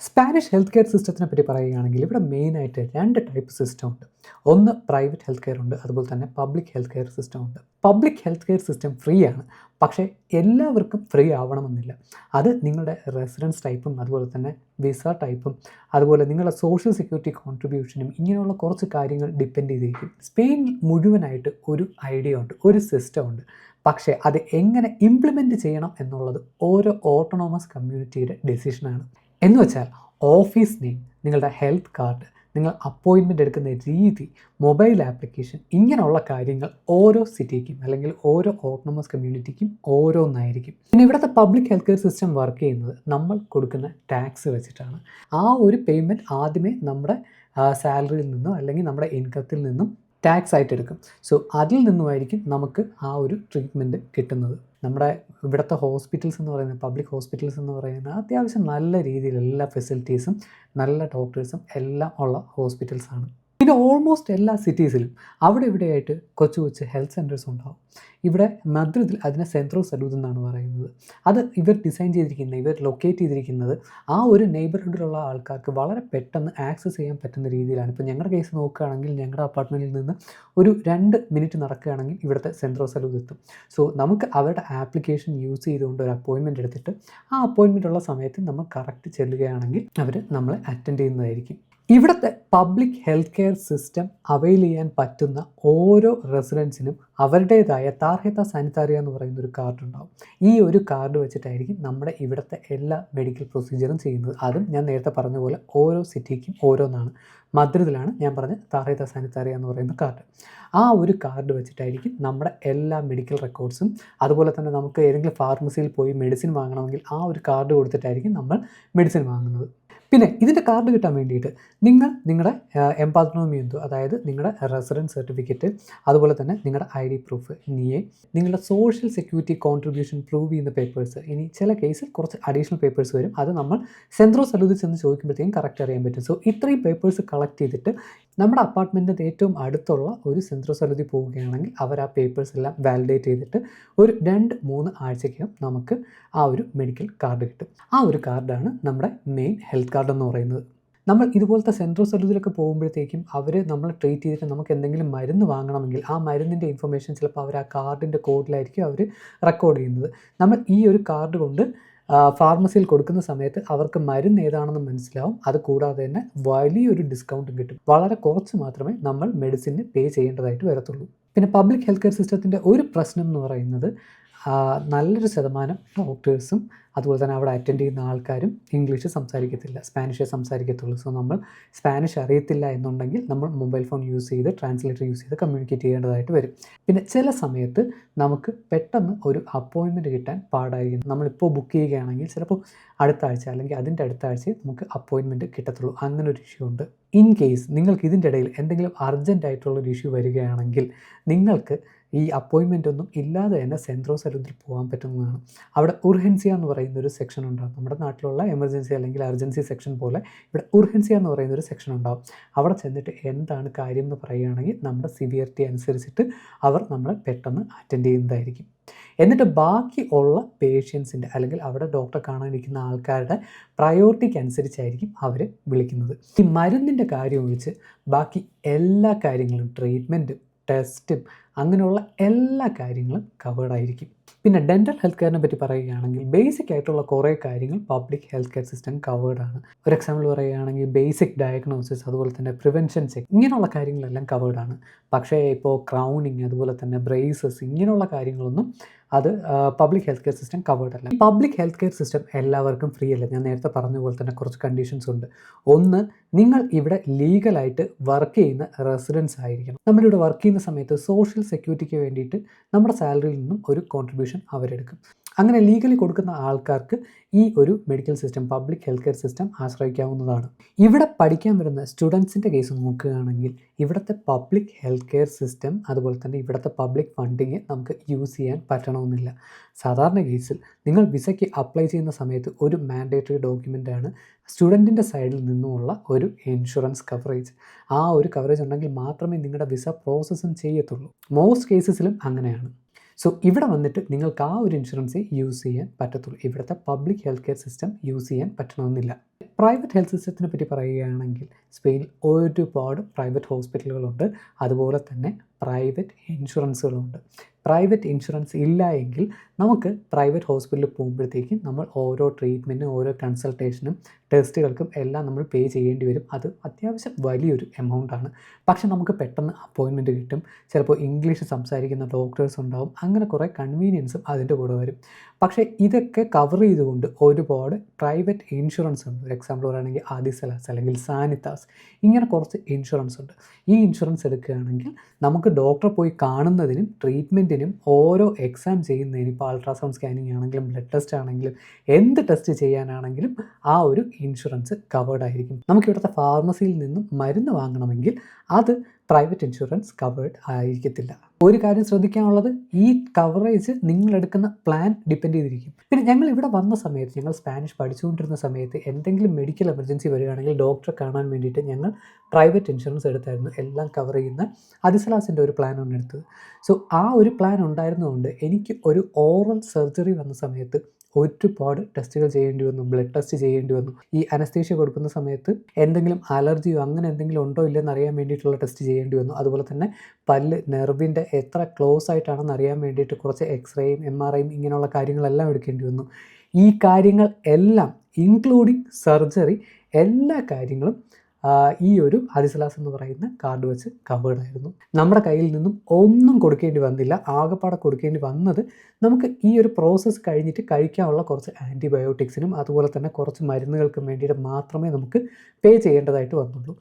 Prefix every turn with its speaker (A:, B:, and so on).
A: Spanish health care സിസ്റ്റത്തിനെ പറ്റി പറയുകയാണെങ്കിൽ ഇവിടെ മെയിനായിട്ട് 2 ടൈപ്പ് സിസ്റ്റം ഉണ്ട്. ഒന്ന് പ്രൈവറ്റ് ഹെൽത്ത് കെയർ ഉണ്ട്, അതുപോലെ തന്നെ പബ്ലിക് ഹെൽത്ത് കെയർ സിസ്റ്റം ഉണ്ട്. Public health care system free ആണ്, പക്ഷേ എല്ലാവർക്കും ഫ്രീ ആവണമെന്നില്ല. അത് നിങ്ങളുടെ റെസിഡൻസ് ടൈപ്പും അതുപോലെ തന്നെ വിസ ടൈപ്പും അതുപോലെ നിങ്ങളുടെ സോഷ്യൽ സെക്യൂരിറ്റി കോൺട്രിബ്യൂഷനും ഇങ്ങനെയുള്ള കുറച്ച് കാര്യങ്ങൾ ഡിപ്പെൻഡ് ചെയ്തിരിക്കും. സ്പെയിനിൽ മുഴുവനായിട്ട് ഒരു ഐഡിയ ഉണ്ട്, ഒരു സിസ്റ്റം ഉണ്ട്. പക്ഷേ അത് എങ്ങനെ ഇംപ്ലിമെൻറ്റ് ചെയ്യണം എന്നുള്ളത് ഓരോ ഓട്ടോണോമസ് കമ്മ്യൂണിറ്റിയുടെ ഡെസിഷനാണ്. എന്ന് വെച്ചാൽ ഓഫീസ് നെയിം, നിങ്ങളുടെ ഹെൽത്ത് കാർഡ്, നിങ്ങൾ അപ്പോയിൻമെൻ്റ് എടുക്കുന്ന രീതി, മൊബൈൽ ആപ്ലിക്കേഷൻ, ഇങ്ങനെയുള്ള കാര്യങ്ങൾ ഓരോ സിറ്റിക്കും അല്ലെങ്കിൽ ഓരോ ഓട്ടോണമസ് കമ്മ്യൂണിറ്റിക്കും ഓരോന്നായിരിക്കും. പിന്നെ ഇവിടുത്തെ public health care system work ചെയ്യുന്നത് നമ്മൾ കൊടുക്കുന്ന ടാക്സ് വെച്ചിട്ടാണ്. ആ ഒരു പേയ്മെൻറ്റ് ആദ്യമേ നമ്മുടെ സാലറിയിൽ നിന്നോ അല്ലെങ്കിൽ നമ്മുടെ ഇൻകത്തിൽ നിന്നും ടാക്സ് ആയിട്ട് എടുക്കും. സോ അതിൽ നിന്നുമായിരിക്കും നമുക്ക് ആ ഒരു ട്രീറ്റ്മെൻറ്റ് കിട്ടുന്നത്. നമ്മുടെ ഇവിടുത്തെ ഹോസ്പിറ്റൽസ് എന്ന് പറയുന്നത്, പബ്ലിക് ഹോസ്പിറ്റൽസ് എന്ന് പറയുന്നത് അത്യാവശ്യം നല്ല രീതിയിൽ എല്ലാ ഫെസിലിറ്റീസും നല്ല ഡോക്ടേഴ്സും എല്ലാം ഉള്ള ഹോസ്പിറ്റൽസാണ്. പിന്നെ ഓൾമോസ്റ്റ് എല്ലാ സിറ്റീസിലും അവിടെ ഇവിടെയായിട്ട് കൊച്ചു കൊച്ചു ഹെൽത്ത് സെൻറ്റേഴ്സ് ഉണ്ടാവും. ഇവിടെ മദ്രിദിൽ അതിനെ സെൻട്രോ സലൂദ് എന്നാണ് പറയുന്നത്. അത് ഇവർ ഡിസൈൻ ചെയ്തിരിക്കുന്നത്, ഇവർ ലൊക്കേറ്റ് ചെയ്തിരിക്കുന്നത് ആ ഒരു നെയ്ബർഹുഡിലുള്ള ആൾക്കാർക്ക് വളരെ പെട്ടെന്ന് ആക്സസ് ചെയ്യാൻ പറ്റുന്ന രീതിയിലാണ്. ഇപ്പോൾ ഞങ്ങളുടെ കേസ് നോക്കുകയാണെങ്കിൽ ഞങ്ങളുടെ അപ്പാർട്ട്മെൻറ്റിൽ നിന്ന് ഒരു 2 മിനിറ്റ് നടക്കുകയാണെങ്കിൽ ഇവിടുത്തെ സെൻട്രോ സലൂദ് എത്തും. സോ നമുക്ക് അവരുടെ ആപ്ലിക്കേഷൻ യൂസ് ചെയ്തുകൊണ്ട് ഒരു അപ്പോയിൻമെൻറ്റ് എടുത്തിട്ട് ആ അപ്പോയിൻമെൻ്റ് ഉള്ള സമയത്ത് നമ്മൾ കറക്റ്റ് ചെല്ലുകയാണെങ്കിൽ അവർ നമ്മളെ അറ്റൻഡ് ചെയ്യുന്നതായിരിക്കും. ഇവിടുത്തെ public health care system avail ചെയ്യാൻ പറ്റുന്ന ഓരോ റെസിഡൻസിനും അവരുടേതായ താർഹെത്ത സാനിറ്റാരിയ എന്ന് പറയുന്ന ഒരു കാർഡ് ഉണ്ടാവും. ഈ ഒരു കാർഡ് വെച്ചിട്ടായിരിക്കും നമ്മുടെ ഇവിടുത്തെ എല്ലാ മെഡിക്കൽ പ്രൊസീജിയറും ചെയ്യുന്നത്. അതും ഞാൻ നേരത്തെ പറഞ്ഞ പോലെ ഓരോ സിറ്റിക്കും ഓരോന്നാണ്. മദ്രിദിലാണ് ഞാൻ പറഞ്ഞ താർഹെത്ത സാനിറ്റാരിയ എന്ന് പറയുന്ന കാർഡ്. ആ ഒരു കാർഡ് വെച്ചിട്ടായിരിക്കും നമ്മുടെ എല്ലാ മെഡിക്കൽ റെക്കോർഡ്സും, അതുപോലെ തന്നെ നമുക്ക് ഏതെങ്കിലും ഫാർമസിയിൽ പോയി മെഡിസിൻ വാങ്ങണമെങ്കിൽ ആ ഒരു കാർഡ് കൊടുത്തിട്ടായിരിക്കും നമ്മൾ മെഡിസിൻ വാങ്ങുന്നത്. പിന്നെ ഇതിൻ്റെ കാർഡ് കിട്ടാൻ വേണ്ടിയിട്ട് നിങ്ങളുടെ എംപാദ്രോമിയന്തോ, അതായത് നിങ്ങളുടെ റെസിഡൻസ് സർട്ടിഫിക്കറ്റ്, അതുപോലെ തന്നെ നിങ്ങളുടെ ID പ്രൂഫ്, NIE, നിങ്ങളുടെ സോഷ്യൽ സെക്യൂരിറ്റി കോൺട്രിബ്യൂഷൻ പ്രൂവ് ചെയ്യുന്ന പേപ്പേഴ്സ്, ഇനി ചില കേസിൽ കുറച്ച് അഡീഷണൽ പേപ്പേഴ്സ് വരും. അത് നമ്മൾ സെൻട്രോ സലൂദിൽ ചെന്ന് ചോദിക്കുമ്പോഴത്തേക്കും കറക്റ്റ് അറിയാൻ പറ്റും. സോ ഇത്രയും പേപ്പേഴ്സ് കളക്ട് ചെയ്തിട്ട് നമ്മുടെ അപ്പാർട്ട്മെൻറ്റിൻ്റെ ഏറ്റവും അടുത്തുള്ള ഒരു സെൻട്രോ സലൂദിൽ പോവുകയാണെങ്കിൽ അവർ ആ പേപ്പേഴ്സ് എല്ലാം വാലിഡേറ്റ് ചെയ്തിട്ട് ഒരു 2-3 ആഴ്ചയ്ക്കകം നമുക്ക് ആ ഒരു മെഡിക്കൽ കാർഡ് കിട്ടും. ആ ഒരു കാർഡാണ് നമ്മുടെ മെയിൻ ഹെൽത്ത് കാർഡ് എന്ന് പറയുന്നത്. നമ്മൾ ഇതുപോലത്തെ സെൻട്രോ സലൂദിലൊക്കെ പോകുമ്പോഴത്തേക്കും അവർ നമ്മൾ ട്രീറ്റ് ചെയ്തിട്ട് നമുക്ക് എന്തെങ്കിലും മരുന്ന് വാങ്ങണമെങ്കിൽ ആ മരുന്നിൻ്റെ ഇൻഫർമേഷൻ ചിലപ്പോൾ അവർ ആ കാർഡിൻ്റെ കോഡിലായിരിക്കും അവർ റെക്കോർഡ് ചെയ്യുന്നത്. നമ്മൾ ഈ ഒരു കാർഡ് കൊണ്ട് ഫാർമസിയിൽ കൊടുക്കുന്ന സമയത്ത് അവർക്ക് മരുന്ന് ഏതാണെന്ന് മനസ്സിലാവും. അത് കൂടാതെ തന്നെ വലിയൊരു ഡിസ്കൗണ്ടും കിട്ടും. വളരെ കുറച്ച് മാത്രമേ നമ്മൾ മെഡിസിന് പേ ചെയ്യേണ്ടതായിട്ട് വരത്തുള്ളൂ. പിന്നെ പബ്ലിക് ഹെൽത്ത് കെയർ സിസ്റ്റത്തിൻ്റെ ഒരു പ്രശ്നം എന്ന് പറയുന്നത് നല്ലൊരു ശതമാനം ഡോക്ടേഴ്സും അതുപോലെ തന്നെ അവിടെ അറ്റൻഡ് ചെയ്യുന്ന ആൾക്കാരും ഇംഗ്ലീഷ് സംസാരിക്കത്തില്ല, സ്പാനിഷേ സംസാരിക്കത്തുള്ളൂ. സോ നമ്മൾ സ്പാനിഷ് അറിയത്തില്ല എന്നുണ്ടെങ്കിൽ നമ്മൾ മൊബൈൽ ഫോൺ യൂസ് ചെയ്ത് ട്രാൻസ്ലേറ്റർ യൂസ് ചെയ്ത് കമ്മ്യൂണിക്കേറ്റ് ചെയ്യേണ്ടതായിട്ട് വരും. പിന്നെ ചില സമയത്ത് നമുക്ക് പെട്ടെന്ന് ഒരു അപ്പോയിൻമെൻറ്റ് കിട്ടാൻ പാടായിരിക്കും. നമ്മളിപ്പോൾ ബുക്ക് ചെയ്യുകയാണെങ്കിൽ ചിലപ്പോൾ അടുത്ത ആഴ്ച അല്ലെങ്കിൽ അതിൻ്റെ അടുത്ത ആഴ്ച നമുക്ക് അപ്പോയിൻമെൻറ്റ് കിട്ടത്തുള്ളൂ. അങ്ങനെ ഒരു ഇഷ്യൂ ഉണ്ട്. ഇൻ കേസ് നിങ്ങൾക്ക് ഇതിൻ്റെ ഇടയിൽ എന്തെങ്കിലും അർജൻറ്റായിട്ടുള്ളൊരു ഇഷ്യൂ വരികയാണെങ്കിൽ നിങ്ങൾക്ക് ഈ അപ്പോയിൻമെൻ്റ് ഒന്നും ഇല്ലാതെ തന്നെ സെൻട്രോ സലൂദിൽ പോകാൻ പറ്റുന്നതാണ്. അവിടെ ഉർഹൻസിയ എന്ന് പറയുന്ന ഒരു സെക്ഷൻ ഉണ്ടാകും. നമ്മുടെ നാട്ടിലുള്ള എമർജൻസി അല്ലെങ്കിൽ അർജൻസി സെക്ഷൻ പോലെ ഇവിടെ ഉർഹൻസിയ എന്ന് പറയുന്ന ഒരു സെക്ഷൻ ഉണ്ടാകും. അവിടെ ചെന്നിട്ട് എന്താണ് കാര്യം എന്ന് പറയുകയാണെങ്കിൽ നമ്മുടെ സിവിയറിറ്റി അനുസരിച്ചിട്ട് അവർ നമ്മളെ പെട്ടെന്ന് അറ്റൻഡ് ചെയ്യുന്നതായിരിക്കും. എന്നിട്ട് ബാക്കി ഉള്ള പേഷ്യൻസിൻ്റെ അല്ലെങ്കിൽ അവിടെ ഡോക്ടറെ കാണാനിരിക്കുന്ന ആൾക്കാരുടെ പ്രയോറിറ്റിക്ക് അനുസരിച്ചായിരിക്കും അവർ വിളിക്കുന്നത്. ഈ മരുന്നിൻ്റെ കാര്യം ഒഴിച്ച് ബാക്കി എല്ലാ കാര്യങ്ങളും, ട്രീറ്റ്മെൻറ്റും ടെസ്റ്റും അങ്ങനെയുള്ള എല്ലാ കാര്യങ്ങളും കവേർഡായിരിക്കും. പിന്നെ ഡെൻ്റൽ ഹെൽത്ത് കെയറിനെ പറ്റി പറയുകയാണെങ്കിൽ ബേസിക് ആയിട്ടുള്ള കുറേ കാര്യങ്ങൾ പബ്ലിക് ഹെൽത്ത് കെയർ സിസ്റ്റം കവേർഡാണ്. ഒരു എക്സാമ്പിൾ പറയുകയാണെങ്കിൽ ബേസിക് ഡയഗ്നോസിസ്, അതുപോലെ തന്നെ പ്രിവെൻഷൻ ചെക്ക്, ഇങ്ങനെയുള്ള കാര്യങ്ങളെല്ലാം കവേർഡാണ്. പക്ഷേ ഇപ്പോൾ ക്രൗണിങ്, അതുപോലെ തന്നെ ബ്രേസസ്, ഇങ്ങനെയുള്ള കാര്യങ്ങളൊന്നും അത് public health care system covered അല്ല. ഈ പബ്ലിക് ഹെൽത്ത് കെയർ സിസ്റ്റം എല്ലാവർക്കും ഫ്രീ അല്ല. ഞാൻ നേരത്തെ പറഞ്ഞ പോലെ തന്നെ കുറച്ച് കണ്ടീഷൻസ് ഉണ്ട്. ഒന്ന്, നിങ്ങൾ ഇവിടെ ലീഗലായിട്ട് വർക്ക് ചെയ്യുന്ന റെസിഡൻസ് ആയിരിക്കണം. നമ്മളിവിടെ വർക്ക് ചെയ്യുന്ന സമയത്ത് സോഷ്യൽ സെക്യൂരിറ്റിക്ക് വേണ്ടിയിട്ട് നമ്മുടെ സാലറിയിൽ നിന്നും ഒരു കോൺട്രിബ്യൂഷൻ അവരെടുക്കും. അങ്ങനെ ലീഗലി കൊടുക്കുന്ന ആൾക്കാർക്ക് ഈ ഒരു medical system, public health care system ആശ്രയിക്കാവുന്നതാണ്. ഇവിടെ പഠിക്കാൻ വരുന്ന സ്റ്റുഡൻസിൻ്റെ കേസ് നോക്കുകയാണെങ്കിൽ ഇവിടുത്തെ പബ്ലിക് ഹെൽത്ത് കെയർ സിസ്റ്റം, അതുപോലെ തന്നെ ഇവിടുത്തെ പബ്ലിക് ഫണ്ടിങ് നമുക്ക് യൂസ് ചെയ്യാൻ പറ്റണമെന്നില്ല. സാധാരണ കേസിൽ നിങ്ങൾ വിസയ്ക്ക് അപ്ലൈ ചെയ്യുന്ന സമയത്ത് ഒരു മാൻഡേറ്ററി ഡോക്യുമെൻ്റാണ് സ്റ്റുഡൻറ്റിൻ്റെ സൈഡിൽ നിന്നുമുള്ള ഒരു ഇൻഷുറൻസ് കവറേജ്. ആ ഒരു കവറേജ് ഉണ്ടെങ്കിൽ മാത്രമേ നിങ്ങളുടെ വിസ പ്രോസസ്സും ചെയ്യത്തുള്ളൂ. മോസ്റ്റ് കേസസിലും അങ്ങനെയാണ്. സോ ഇവിടെ വന്നിട്ട് നിങ്ങൾക്ക് ആ ഒരു ഇൻഷുറൻസേ യൂസ് ചെയ്യാൻ പറ്റത്തുള്ളൂ. ഇവിടുത്തെ public health care system use ചെയ്യാൻ പറ്റണമെന്നില്ല. പ്രൈവറ്റ് ഹെൽത്ത് സിസ്റ്റത്തിനെ പറ്റി പറയുകയാണെങ്കിൽ സ്പെയിനിൽ ഒരുപാട് പ്രൈവറ്റ് ഹോസ്പിറ്റലുകളുണ്ട്. അതുപോലെ തന്നെ പ്രൈവറ്റ് ഇൻഷുറൻസുകളുണ്ട്. പ്രൈവറ്റ് ഇൻഷുറൻസ് ഇല്ല എങ്കിൽ നമുക്ക് പ്രൈവറ്റ് ഹോസ്പിറ്റലിൽ പോകുമ്പോഴത്തേക്കും നമ്മൾ ഓരോ ട്രീറ്റ്മെൻറ്റിനും ഓരോ കൺസൾട്ടേഷനും ടെസ്റ്റുകൾക്കും എല്ലാം നമ്മൾ പേ ചെയ്യേണ്ടി വരും. അത് അത്യാവശ്യം വലിയൊരു എമൗണ്ടാണ്. പക്ഷെ നമുക്ക് പെട്ടെന്ന് അപ്പോയിൻമെൻറ്റ് കിട്ടും. ചിലപ്പോൾ ഇംഗ്ലീഷ് സംസാരിക്കുന്ന ഡോക്ടേഴ്സ് ഉണ്ടാവും. അങ്ങനെ കുറേ കൺവീനിയൻസും അതിൻ്റെ കൂടെ വരും. പക്ഷേ ഇതൊക്കെ കവർ ചെയ്തുകൊണ്ട് ഒരുപാട് പ്രൈവറ്റ് ഇൻഷുറൻസ് ഉണ്ട്. ഒരു എക്സാമ്പിൾ പറയുകയാണെങ്കിൽ ആദിസലാസ് അല്ലെങ്കിൽ സാനിത്താസ്, ഇങ്ങനെ കുറച്ച് ഇൻഷുറൻസ് ഉണ്ട്. ഈ ഇൻഷുറൻസ് എടുക്കുകയാണെങ്കിൽ നമുക്ക് ഡോക്ടറെ പോയി കാണുന്നതിനും ട്രീറ്റ്മെൻറ്റിനും ഓരോ എക്സാം ചെയ്യുന്നതിനും, ഇപ്പോൾ അൾട്രാസൗണ്ട് സ്കാനിങ് ആണെങ്കിലും ബ്ലഡ് ടെസ്റ്റ് ആണെങ്കിലും എന്ത് ടെസ്റ്റ് ചെയ്യാനാണെങ്കിലും ആ ഒരു ഇൻഷുറൻസ് കവേർഡ് ആയിരിക്കും. നമുക്കിവിടുത്തെ ഫാർമസിയിൽ നിന്നും മരുന്ന് വാങ്ങണമെങ്കിൽ അത് പ്രൈവറ്റ് ഇൻഷുറൻസ് കവേർഡ് ആയിരിക്കത്തില്ല. ഒരു കാര്യം ശ്രദ്ധിക്കാനുള്ളത്, ഈ കവറേജ് നിങ്ങളെടുക്കുന്ന പ്ലാൻ ഡിപ്പെൻഡ് ചെയ്തിരിക്കും. പിന്നെ ഞങ്ങൾ ഇവിടെ വന്ന സമയത്ത്, ഞങ്ങൾ സ്പാനിഷ് പഠിച്ചുകൊണ്ടിരുന്ന സമയത്ത് എന്തെങ്കിലും മെഡിക്കൽ എമർജൻസി വരികയാണെങ്കിൽ ഡോക്ടറെ കാണാൻ വേണ്ടിയിട്ട് ഞങ്ങൾ പ്രൈവറ്റ് ഇൻഷുറൻസ് എടുത്തായിരുന്നു. എല്ലാം കവർ ചെയ്യുന്ന അതിസലാസിൻ്റെ ഒരു പ്ലാനാണ് എടുത്തത്. സോ ആ ഒരു പ്ലാൻ ഉണ്ടായിരുന്നതുകൊണ്ട് എനിക്ക് ഒരു ഓറൽ സർജറി വന്ന സമയത്ത് ഒരുപാട് ടെസ്റ്റുകൾ ചെയ്യേണ്ടി വന്നു. ബ്ലഡ് ടെസ്റ്റ് ചെയ്യേണ്ടി വന്നു. ഈ അനസ്തേഷ്യ കൊടുക്കുന്ന സമയത്ത് എന്തെങ്കിലും അലർജിയോ അങ്ങനെ എന്തെങ്കിലും ഉണ്ടോ ഇല്ലെന്ന് അറിയാൻ വേണ്ടിയിട്ടുള്ള ടെസ്റ്റ് ചെയ്യേണ്ടി വന്നു. അതുപോലെ തന്നെ പല്ല് നെർവിൻ്റെ എത്ര ക്ലോസ് ആയിട്ടാണെന്ന് അറിയാൻ വേണ്ടിയിട്ട് കുറച്ച് എക്സ്റേയും MRIയും ഇങ്ങനെയുള്ള കാര്യങ്ങളെല്ലാം എടുക്കേണ്ടി വന്നു. ഈ കാര്യങ്ങൾ എല്ലാം ഇൻക്ലൂഡിങ് സർജറി, എല്ലാ കാര്യങ്ങളും ഈ ഒരു അതിസലാസ് എന്ന് പറയുന്ന കാർഡ് വെച്ച് കവേർഡ് ആയിരുന്നു. നമ്മുടെ കയ്യിൽ നിന്നും ഒന്നും കൊടുക്കേണ്ടി വന്നില്ല. ആകെപ്പാടെ കൊടുക്കേണ്ടി വന്നത് നമുക്ക് ഈ ഒരു പ്രോസസ്സ് കഴിഞ്ഞിട്ട് കഴിക്കാനുള്ള കുറച്ച് ആൻറ്റിബയോട്ടിക്സിനും അതുപോലെ തന്നെ കുറച്ച് മരുന്നുകൾക്കും വേണ്ടിയിട്ട് മാത്രമേ നമുക്ക് പേ ചെയ്യേണ്ടതായിട്ട് വന്നുള്ളൂ.